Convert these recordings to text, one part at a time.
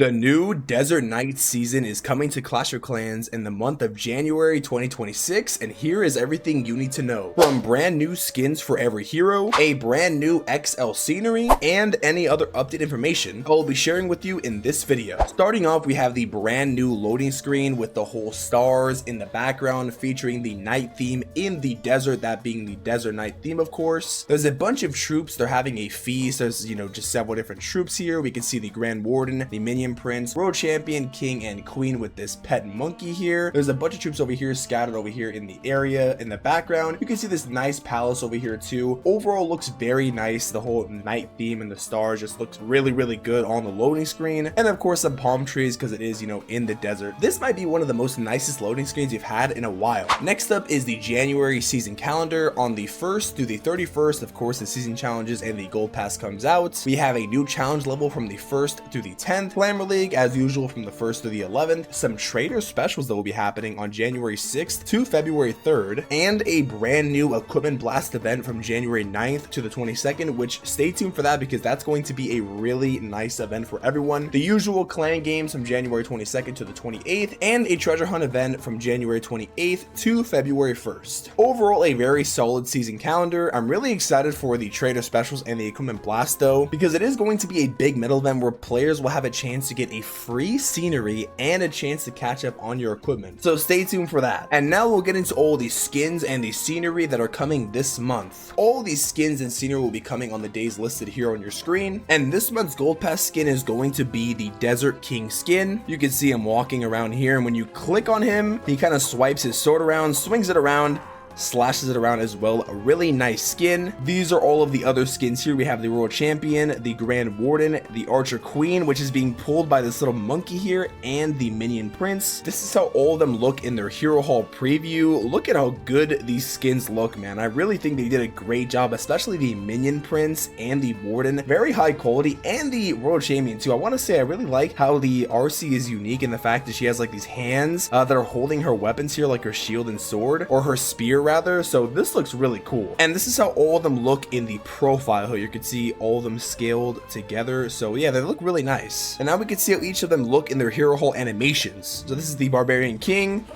The new Desert Knight season is coming to Clash of Clans in the month of January 2026, and here is everything you need to know. From brand new skins for every hero, a brand new XL scenery, and any other update information I will be sharing with you in this video. Starting off, we have the brand new loading screen with the whole stars in the background featuring the night theme in the desert, that being the Desert Knight theme, of course. There's a bunch of troops, they're having a feast. There's, just several different troops here. We can see the Grand Warden, the Minion Prince, World Champion, King, and Queen with this pet monkey here. There's a bunch of troops over here scattered over here in the area in the background. You can see this nice palace over here too. Overall looks very nice. The whole night theme and the stars just looks really good on the loading screen. And of course some palm trees because it is, in the desert. This might be one of the most nicest loading screens we've had in a while. Next up is the January season calendar. On the 1st through the 31st, of course, the season challenges and the gold pass comes out. We have a new challenge level from the 1st through the 10th. Glamour League as usual from the 1st through the 11th, some trader specials that will be happening on January 6th to February 3rd, and a brand new equipment blast event from January 9th to the 22nd, which stay tuned for that because that's going to be a really nice event for everyone. The usual clan games from January 22nd to the 28th, and a treasure hunt event from January 28th to February 1st. Overall, a very solid season calendar. I'm really excited for the trader specials and the equipment blast though, because it is going to be a big middle event where players will have a chance to get a free scenery and a chance to catch up on your equipment. So stay tuned for that. And now we'll get into all the skins and the scenery that are coming this month. All these skins and scenery will be coming on the days listed here on your screen. And this month's gold pass skin is going to be the Desert King skin. You can see him walking around here, and when you click on him, he kind of swipes his sword around, swings it around, slashes it around as well. A really nice skin. These are all of the other skins here. We have the World Champion, the Grand Warden, the Archer Queen, which is being pulled by this little monkey here, and the Minion Prince. This is how all of them look in their Hero Hall preview. Look at how good these skins look, man. I really think they did a great job, especially the Minion Prince and the Warden. Very high quality, and the World Champion too. I want to say I really like how the RC is unique in the fact that she has like these hands that are holding her weapons here, like her shield and sword, or her spear rather. So this looks really cool, and this is how all of them look in the profile here. You can see all of them scaled together. So yeah, they look really nice. And now we can see how each of them look in their Hero Hall animations. So this is the Barbarian King,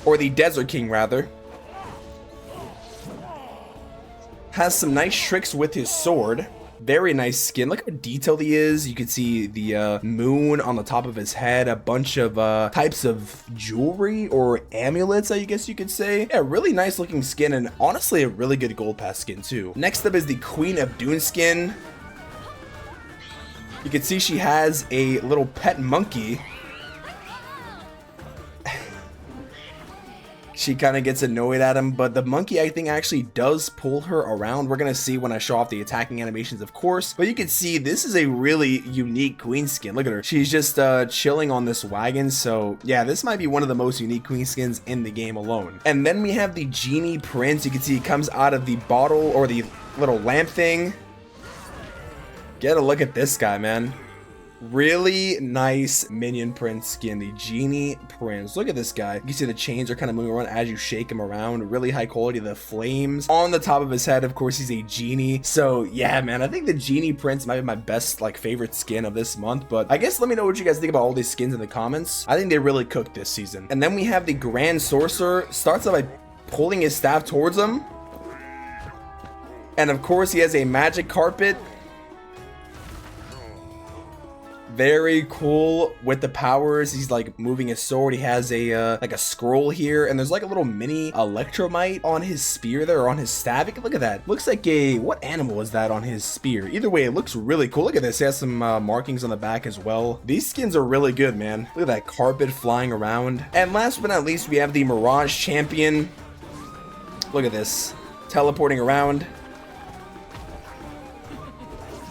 or the Desert King rather. Has some nice tricks with his sword. Very nice skin. Look how detailed he is. You can see the moon on the top of his head, a bunch of types of jewelry or amulets, I guess you could say. Yeah, really nice looking skin, and honestly a really good gold pass skin too. Next up is the Queen of Dune skin. You can see she has a little pet monkey. She kind of gets annoyed at him, but the monkey, I think, actually does pull her around. We're going to see when I show off the attacking animations, of course. But you can see this is a really unique queen skin. Look at her. She's just chilling on this wagon. So yeah, this might be one of the most unique queen skins in the game alone. And then we have the Genie Prince. You can see he comes out of the bottle or the little lamp thing. Get a look at this guy, man. Really nice Minion Prince skin, the Genie Prince. Look at this guy. You can see the chains are kind of moving around as you shake him around. Really high quality. The flames on the top of his head. Of course, he's a genie. So yeah, man, I think the Genie Prince might be my best favorite skin of this month. But I guess let me know what you guys think about all these skins in the comments. I think they really cooked this season. And then we have the Grand Sorcerer. Starts out by pulling his staff towards him. And of course, he has a magic carpet. Very cool with the powers. He's like moving his sword. He has a like a scroll here, and there's like a little mini electromite on his spear there, or on his staff. Look at that. Looks like a, what animal is that on his spear? Either way, it looks really cool. Look at this. He has some markings on the back as well. These skins are really good, man. Look at that carpet flying around. And last but not least, we have the Mirage Champion. Look at this, teleporting around.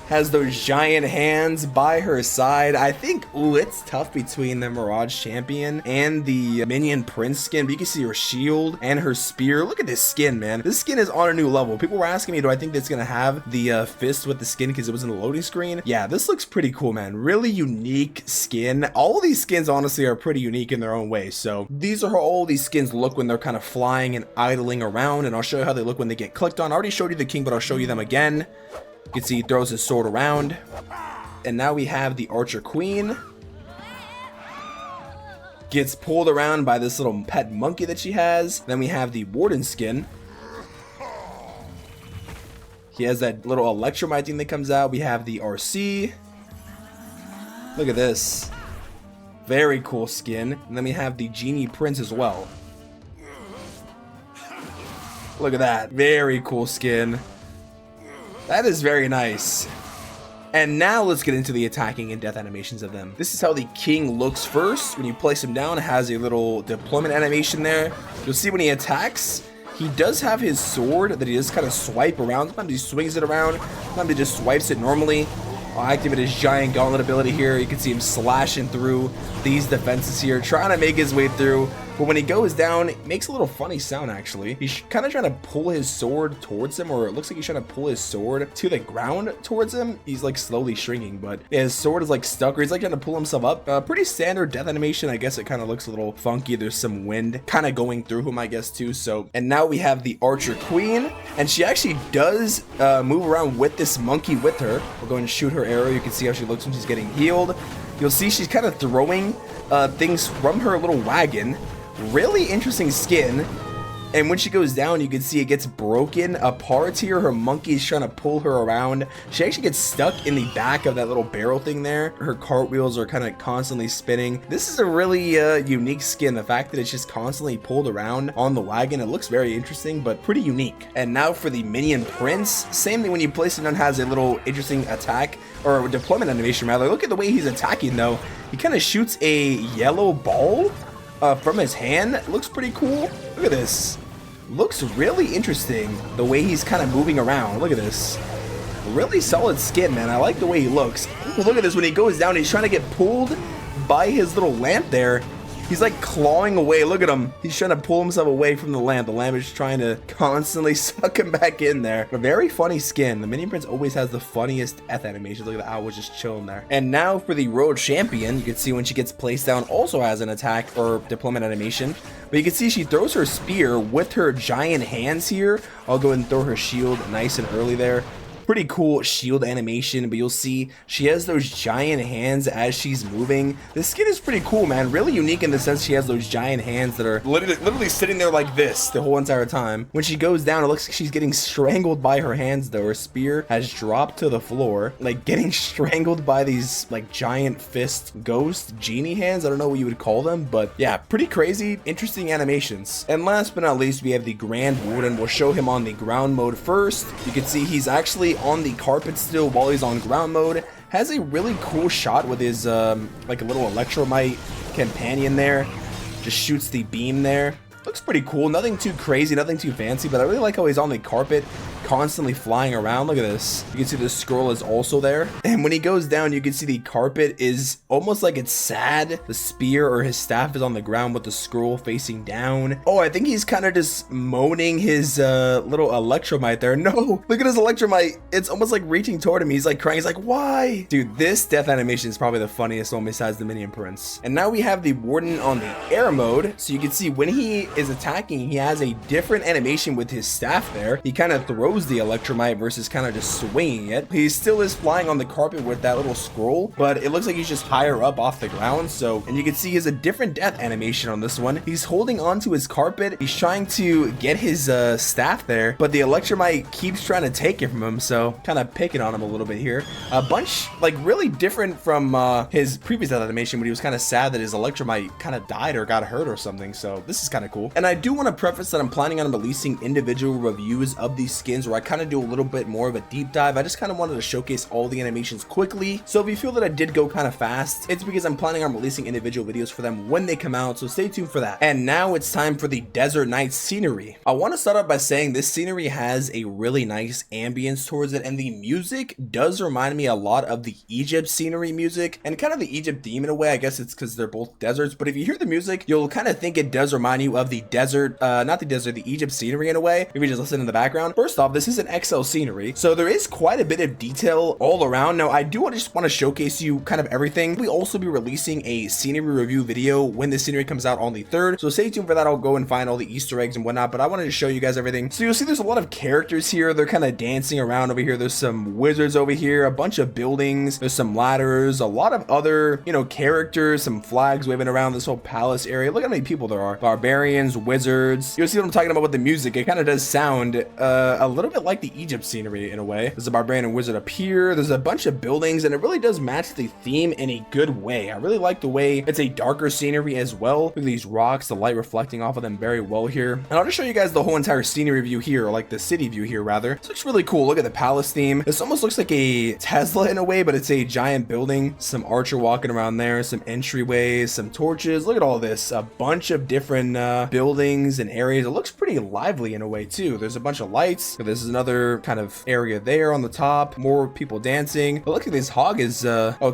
Has those giant hands by her side. I think, ooh, it's tough between the Mirage Champion and the Minion Prince skin. But you can see her shield and her spear. Look at this skin, man. This skin is on a new level. People were asking me, do I think that's gonna have the fist with the skin because it was in the loading screen? Yeah, this looks pretty cool, man. Really unique skin. All of these skins, honestly, are pretty unique in their own way. So these are how all these skins look when they're kind of flying and idling around. And I'll show you how they look when they get clicked on. I already showed you the king, but I'll show you them again. You can see he throws his sword around. And now we have the Archer Queen. Gets pulled around by this little pet monkey that she has. Then we have the Warden skin. He has that little electromite thing that comes out. We have the RC. Look at this. Very cool skin. And then we have the Genie Prince as well. Look at that. Very cool skin. That is very nice. And now let's get into the attacking and death animations of them. This is how the king looks first. When you place him down, it has a little deployment animation there. You'll see when he attacks, he does have his sword that he just kind of swipe around. Sometimes he swings it around. Sometimes he just swipes it normally. I'll activate his giant gauntlet ability here. You can see him slashing through these defenses here, trying to make his way through. But when he goes down, it makes a little funny sound actually. He's kind of trying to pull his sword towards him, or it looks like he's trying to pull his sword to the ground towards him. He's like slowly shrinking, but his sword is like stuck, or he's like trying to pull himself up. Pretty standard death animation. I guess it kind of looks a little funky. There's some wind kind of going through him, I guess, too. So, and now we have the Archer Queen, and she actually does move around with this monkey with her. We'll go and shoot her arrow. You can see how she looks when she's getting healed. You'll see she's kind of throwing things from her little wagon. Really interesting skin. And when she goes down, you can see it gets broken apart here. Her monkey's trying to pull her around. She actually gets stuck in the back of that little barrel thing there. Her cartwheels are kind of constantly spinning. This is a really unique skin. The fact that it's just constantly pulled around on the wagon. It looks very interesting, but pretty unique. And now for the Minion Prince. Same thing when you place it down, has a little interesting attack, or deployment animation rather. Look at the way he's attacking though. He kind of shoots a yellow ball from his hand. It looks pretty cool. Look at this. Looks really interesting the way he's kind of moving around. Look at this. Really solid skin, man. I like the way he looks. Ooh, look at this. When he goes down, he's trying to get pulled by his little lamp there. He's like clawing away. Look at him. He's trying to pull himself away from the lamp. The lamp is trying to constantly suck him back in there. A very funny skin. The Minion Prince always has the funniest death animations. Look at the owl just chilling there. And now for the Road Champion. You can see when she gets placed down, also has an attack or deployment animation. But you can see she throws her spear with her giant hands here. I'll go and throw her shield nice and early there. Pretty cool shield animation, but you'll see she has those giant hands as she's moving. This skin is pretty cool, man. Really unique in the sense she has those giant hands that are literally sitting there like this the whole entire time. When she goes down, it looks like she's getting strangled by her hands though. Her spear has dropped to the floor, like getting strangled by these like giant fist ghost genie hands. I don't know what you would call them, but yeah, pretty crazy, interesting animations. And last but not least, we have the Grand Warden. We'll show him on the ground mode first. You can see he's actually on the carpet still while he's on ground mode. Has a really cool shot with his like a little electromite companion there. Just shoots the beam there. Looks pretty cool. Nothing too crazy, nothing too fancy, but I really like how he's on the carpet constantly flying around. Look at this. You can see the scroll is also there. And when he goes down, you can see the carpet is almost like it's sad. The spear or his staff is on the ground with the scroll facing down. Oh, I think he's kind of just moaning his little electromite there. No, look at his electromite. It's almost like reaching toward him. He's like crying. He's like, why? Dude, this death animation is probably the funniest one besides the Minion Prince. And now we have the Warden on the air mode. So you can see when he is attacking, he has a different animation with his staff there. He kind of throws the electromite versus kind of just swinging it. He still is flying on the carpet with that little scroll, but it looks like he's just higher up off the ground. So, and you can see he has a different death animation on this one. He's holding onto his carpet. He's trying to get his staff there, but the electromite keeps trying to take it from him. So kind of picking on him a little bit here. A bunch like really different from his previous death animation when he was kind of sad that his electromite kind of died or got hurt or something. So this is kind of cool. And I do want to preface that I'm planning on releasing individual reviews of these skins where I kind of do a little bit more of a deep dive. I just kind of wanted to showcase all the animations quickly. So if you feel that I did go kind of fast, it's because I'm planning on releasing individual videos for them when they come out. So stay tuned for that. And now it's time for the Desert Night scenery. I want to start off by saying this scenery has a really nice ambience towards it, and the music does remind me a lot of the Egypt scenery music and kind of the Egypt theme in a way. I guess it's because they're both deserts, but if you hear the music, you'll kind of think it does remind you of the desert, not the desert, the Egypt scenery in a way. If you just listen in the background. First off, this is an XL scenery, so there is quite a bit of detail all around. Now, I do just want to showcase you kind of everything. We also be releasing a scenery review video when the scenery comes out on the 3rd, so stay tuned for that. I'll go and find all the Easter eggs and whatnot, but I wanted to show you guys everything. So you'll see there's a lot of characters here. They're kind of dancing around over here. There's some wizards over here, a bunch of buildings, there's some ladders, a lot of other, you know, characters, some flags waving around this whole palace area. Look how many people there are. Barbarians, wizards. You'll see what I'm talking about with the music. It kind of does sound a little bit like the Egypt scenery in a way. There's a barbarian and wizard up here. There's a bunch of buildings, and it really does match the theme in a good way. I really like the way it's a darker scenery as well. Look at these rocks, the light reflecting off of them very well here. And I'll just show you guys the whole entire scenery view here, or like the city view here rather. So it's really cool. Look at the palace theme. This almost looks like a Tesla in a way, but it's a giant building. Some archer walking around there, some entryways, some torches. Look at all this. A bunch of different buildings and areas. It looks pretty lively in a way too. There's a bunch of lights. This is another kind of area there on the top. More people dancing. But look at this hog is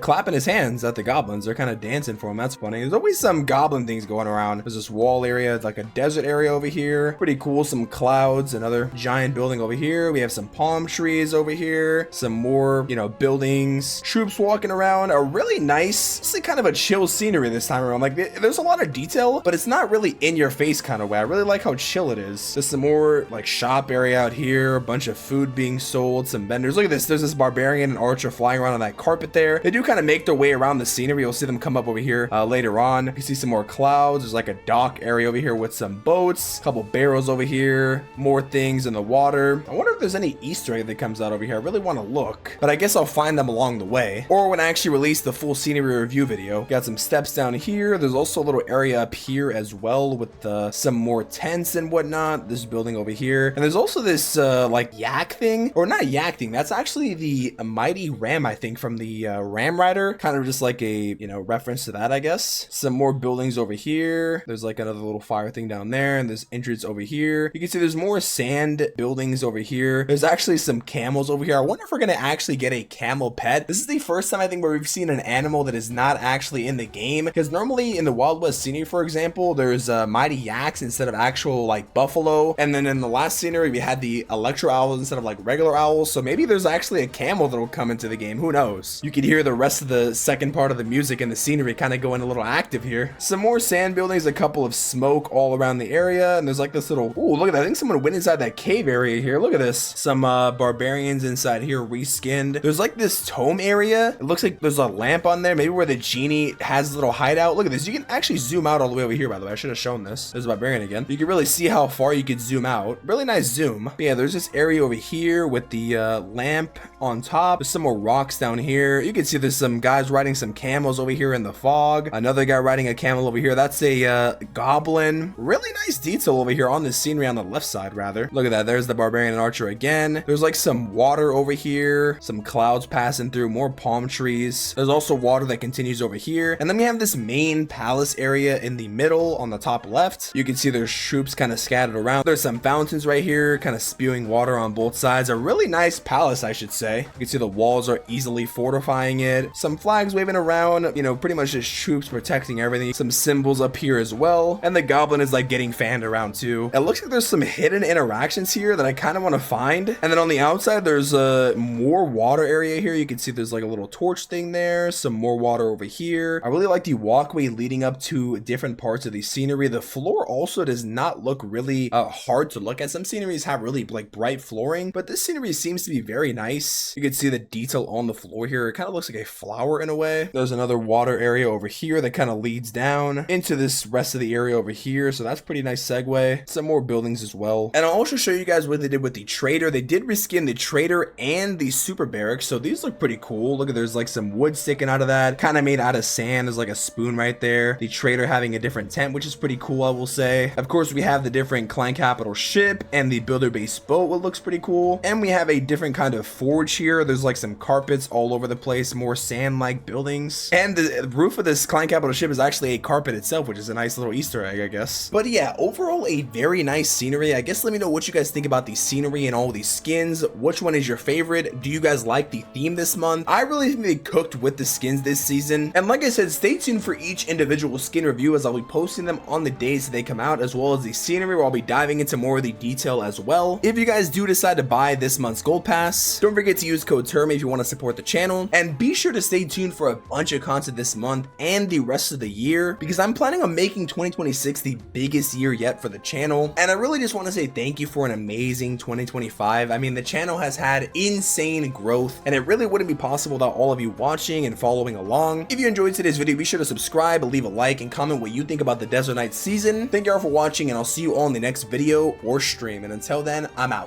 clapping his hands at the goblins. They're kind of dancing for him. That's funny. There's always some goblin things going around. There's this wall area. It's like a desert area over here. Pretty cool. Some clouds. Another giant building over here. We have some palm trees over here. Some more, you know, buildings. Troops walking around. A really nice, it's like kind of a chill scenery this time around. Like there's a lot of detail, but it's not really in your face kind of way. I really like how chill it is. There's some more like shop area out here. A bunch of food being sold. Some vendors. Look at this. There's this barbarian and archer flying around on that carpet there. They do kind of make their way around the scenery. You'll see them come up over here later on. You see some more clouds. There's like a dock area over here with some boats. A couple barrels over here. More things in the water. I wonder if there's any Easter egg that comes out over here. I really want to look, but I guess I'll find them along the way, or when I actually release the full scenery review video. Got some steps down here. There's also a little area up here as well with some more tents and whatnot. This building over here, and there's also this like yak thing, or not yak thing. That's actually the mighty ram, I think, from the Ram Rider. Kind of just like a, you know, reference to that, I guess. Some more buildings over here. There's like another little fire thing down there, and there's entrance over here. You can see there's more sand buildings over here. There's actually some camels over here. I wonder if we're gonna actually get a camel pet. This is the first time I think where we've seen an animal that is not actually in the game, because normally in the Wild West scenery, for example, there's mighty yaks instead of actual like buffalo, and then in the last scenery we had the electro owls instead of like regular owls. So maybe there's actually a camel that will come into the game. Who knows? You could hear the rest of the second part of the music and the scenery kind of going a little active here. Some more sand buildings, a couple of smoke all around the area, and there's like this little, ooh, look at that. I think someone went inside that cave area here. Look at this. Some barbarians inside here reskinned. There's like this tome area. It looks like there's a lamp on there, maybe where the genie has a little hideout. Look at this. You can actually zoom out all the way over here, by the way. I should have shown this. There's a barbarian again. You can really see how far you could zoom out. Really nice zoom. But yeah, there's this area over here with the lamp on top. There's some more rocks down here. You can see there's some guys riding some camels over here in the fog. Another guy riding a camel over here. That's a goblin. Really nice detail over here on the scenery on the left side, rather. Look at that. There's the barbarian and archer again. There's like some water over here. Some clouds passing through. More palm trees. There's also water that continues over here. And then we have this main palace area in the middle on the top left. You can see there's troops kind of scattered around. There's some fountains right here kind of spewing water on both sides. A really nice palace, I should say. You can see the walls are easily fortifying it. Some flags waving around, you know, pretty much just troops protecting everything. Some symbols up here as well. And the goblin is like getting fanned around too. It looks like there's some hidden interactions here that I kind of want to find. And then on the outside, there's more water area here. You can see there's like a little torch thing there. Some more water over here. I really like the walkway leading up to different parts of the scenery. The floor also does not look really hard to look at. Some sceneries have really like bright flooring, but this scenery seems to be very nice. You can see the detail on the floor here. It kind of looks like a flower in a way. There's another water area over here that kind of leads down into this rest of the area over here. So that's pretty nice segue. Some more buildings as well. And I'll also show you guys what they did with the trader. They did reskin the trader and the super barracks. So these look pretty cool. Look at, there's like some wood sticking out of that, kind of made out of sand. There's like a spoon right there. The trader having a different tent, which is pretty cool, I will say. Of course, we have the different clan capital ship and the builder base boat, what looks pretty cool. And we have a different kind of forge here. There's like some carpets all over the place, more sand-like buildings. And the roof of this clan capital ship is actually a carpet itself, which is a nice little Easter egg, I guess. But yeah, overall a very nice scenery. I guess let me know what you guys think about the scenery and all these skins. Which one is your favorite? Do you guys like the theme this month? I really think they cooked with the skins this season. And like I said, stay tuned for each individual skin review as I'll be posting them on the days that they come out, as well as the scenery where I'll be diving into more of the detail as well. If you guys do decide to buy this month's gold pass, don't forget to use code Termy if you want to support the channel, and be sure to stay tuned for a bunch of content this month and the rest of the year, because I'm planning on making 2026 the biggest year yet for the channel. And I really just want to say thank you for an amazing 2025. I mean, the channel has had insane growth, and it really wouldn't be possible without all of you watching and following along. If you enjoyed today's video, be sure to subscribe, leave a like, and comment what you think about the Desert Knights season. Thank you all for watching, and I'll see you all in the next video or stream. And until then, I'm out.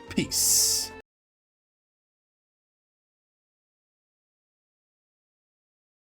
Peace.